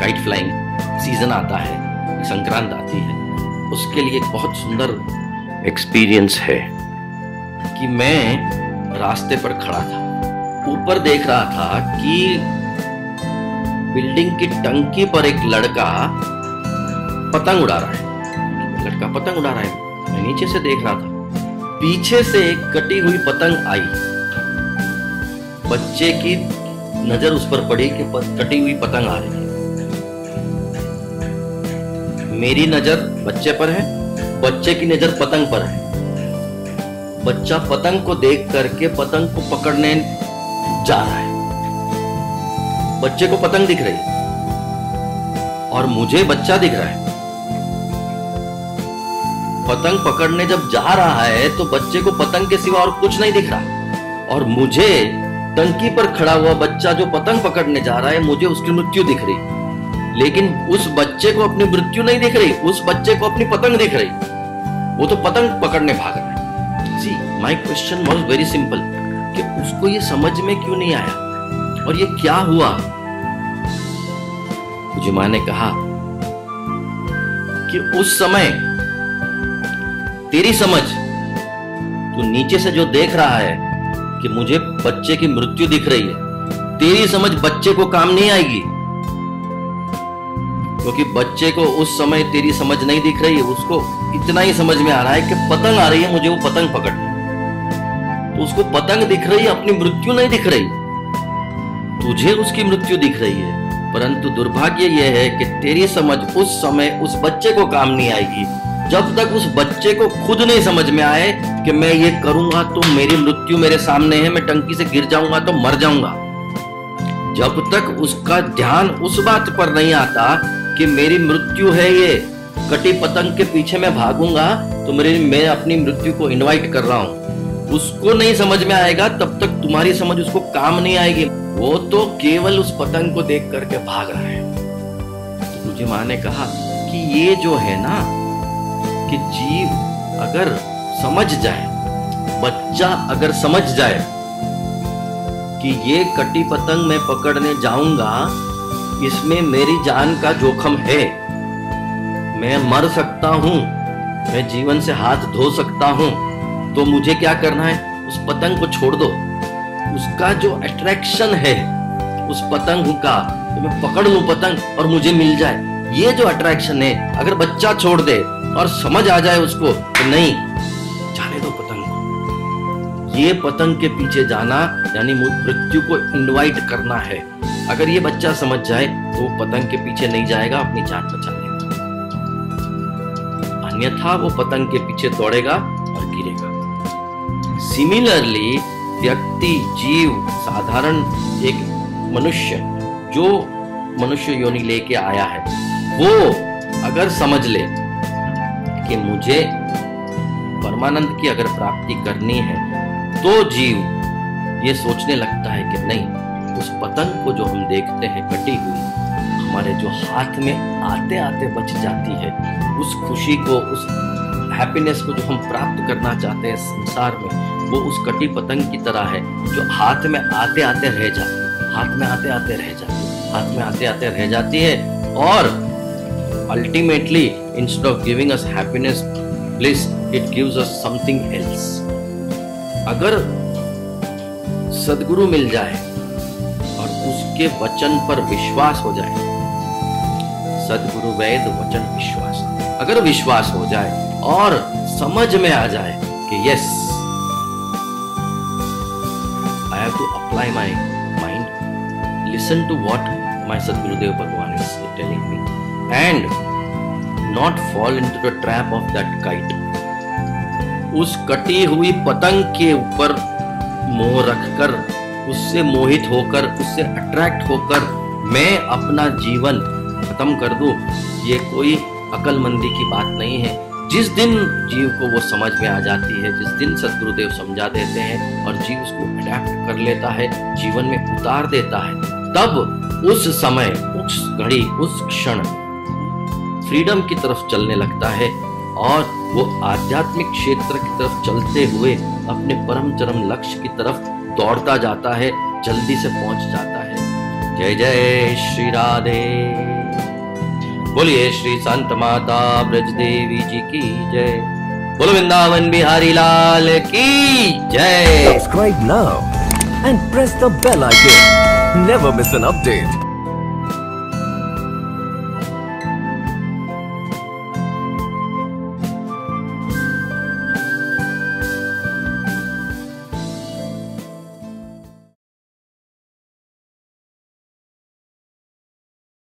Kite flying season आता है, संक्रांत आती है, उसके लिए एक बहुत सुंदर एक्सपीरियंस है कि मैं रास्ते पर खड़ा था, ऊपर देख रहा था कि बिल्डिंग की टंकी पर एक लड़का पतंग उड़ा रहा है। लड़का पतंग उड़ा रहा है, मैं नीचे से देख रहा था। पीछे से एक कटी हुई पतंग आई, बच्चे की नजर उस पर पड़ी कि कटी हुई पतंग आ रही है। मेरी नजर बच्चे पर है, बच्चे की नजर पतंग पर है। बच्चा पतंग को देख करके पतंग को पकड़ने जा रहा है। बच्चे को पतंग दिख रही है और मुझे बच्चा दिख रहा है। पतंग पकड़ने जब जा रहा है तो बच्चे को पतंग के सिवा और कुछ नहीं दिख रहा, और मुझे टंकी पर खड़ा हुआ बच्चा जो पतंग पकड़ने जा रहा है, मुझे उसकी मृत्यु दिख रही, लेकिन उस बच्चे को अपनी मृत्यु नहीं दिख रही, उस बच्चे को अपनी पतंग दिख रही। वो तो पतंग पकड़ने भाग रहा है। See my question was very simple कि उसको ये समझ में क्यों नहीं आया और ये क्या हुआ। मुझे माँ ने कहा कि उस समय तेरी समझ, तू नीचे से जो देख रहा है कि मुझे बच्चे की मृत्यु दिख रही है, तेरी समझ बच्चे को काम नहीं आएगी, क्योंकि बच्चे को उस समय तेरी समझ नहीं दिख रही है। उसको इतना ही समझ में आ रहा है कि पतंग आ रही है, मुझे वो पतंग पकड़नी, तो उसको पतंग दिख रही है, अपनी मृत्यु नहीं दिख रही। तुझे उसकी मृत्यु दिख रही है, परंतु दुर्भाग्य यह है कि तेरी समझ उस समय उस बच्चे को काम नहीं आएगी जब तक उस बच्चे को खुद नहीं समझ में आए कि मैं ये करूंगा तो मेरी मृत्यु मेरे सामने है, मैं टंकी से गिर जाऊंगा तो मर जाऊंगा। जब तक उसका ध्यान उस बात पर नहीं आता कि मेरी मृत्यु है, ये कटी पतंग के पीछे मैं भागूंगा तो मैं अपनी मृत्यु को इनवाइट कर रहा हूं, उसको नहीं समझ में आएगा, तब तक तुम्हारी समझ उसको काम नहीं आएगी। वो तो केवल उस पतंग को देख करके भाग रहा है। तो मुझे माँ ने कहा कि ये जो है ना, कि जीव अगर समझ जाए, बच्चा अगर समझ जाए कि ये कटी पतंग मैं पकड़ने जाऊंगा, इसमें मेरी जान का जोखिम है, मैं मर सकता हूं, मैं जीवन से हाथ धो सकता हूं, तो मुझे क्या करना है, उस पतंग को छोड़ दो। उसका जो अट्रैक्शन है उस पतंग का, तो मैं पकड़ लूं पतंग और मुझे मिल जाए, ये जो अट्रैक्शन है, अगर बच्चा छोड़ दे और समझ आ जाए उसको तो नहीं, जाने दो पतंग को, ये पतंग के पीछे जाना यानी मृत्यु को इनवाइट करना है। अगर ये बच्चा समझ जाए तो वो पतंग के पीछे नहीं जाएगा अपनी जान बचाने, अन्यथा वो पतंग के पीछे दौड़ेगा और गिरेगा। सिमिलरली व्यक्ति, जीव, साधारण एक मनुष्य जो मनुष्य योनि लेके आया है, वो अगर समझ ले कि मुझे परमानंद की अगर प्राप्ति करनी है, तो जीव ये सोचने लगता है कि नहीं, उस पतंग को जो हम देखते हैं कटी हुई, हमारे जो हाथ में आते आते बच जाती है, उस खुशी को, उस हैप्पीनेस को जो हम प्राप्त करना चाहते हैं संसार में, वो उस कटी पतंग की तरह है जो हाथ में आते आते रह जाती है, हाथ में आते आते रह जाती है, हाथ में आते आते रह जाती है, और ultimately instead of giving us happiness, bliss, it gives us something else. अगर सद्गुरु मिल जाए और उसके वचन पर विश्वास हो जाए, सद्गुरु वेद वचन विश्वास, अगर विश्वास हो जाए और समझ में आ जाए कि yes, I have to apply my mind, listen to what my सद्गुरुदेव भगवान is telling me, and not fall into the trap of that kite। उस कटी हुई पतंग के ऊपर मोह रखकर, उससे मोहित होकर, उससे अट्रैक्ट होकर मैं अपना जीवन खत्म कर दूं, ये कोई अकलमंदी की बात नहीं है। जिस दिन जीव को वो समझ में आ जाती है, जिस दिन सद्गुरुदेव समझा देते हैं और जीव उसको अडैप्ट कर लेता है, जीवन में उतार देता है, तब उस समय, उस घड़ी, उस क्षण फ्रीडम की तरफ चलने लगता है और वो आध्यात्मिक क्षेत्र की तरफ चलते हुए अपने परम चरम लक्ष्य की तरफ दौड़ता जाता है, जल्दी से पहुंच जाता है। जय जय श्री राधे। बोलिए श्री संत माता ब्रज देवी जी की जय। बोलो वृंदावन बिहारी लाल की जय। Subscribe now and press the bell icon. Never miss an update.